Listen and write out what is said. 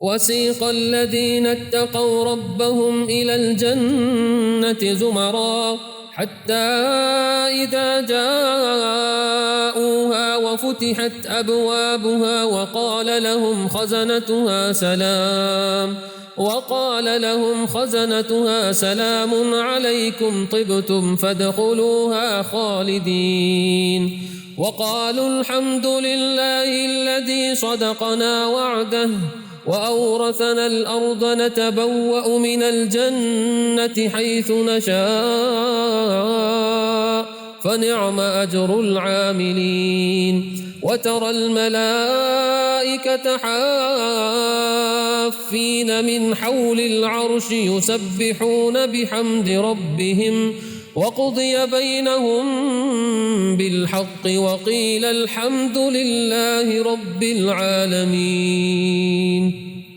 وسيق الذين اتقوا ربهم إلى الجنة زمرا حتى إذا جاءوها وفتحت أبوابها وقال لهم خزنتها سلام عليكم طبتم فادخلوها خالدين وقالوا الحمد لله الذي صدقنا وعده وأورثنا الأرض نتبوأ من الجنة حيث نشاء فنعم أجر العاملين وترى الملائكة حافين من حول العرش يسبحون بحمد ربهم وقضي بينهم بالحق وقيل الحمد لله رب العالمين.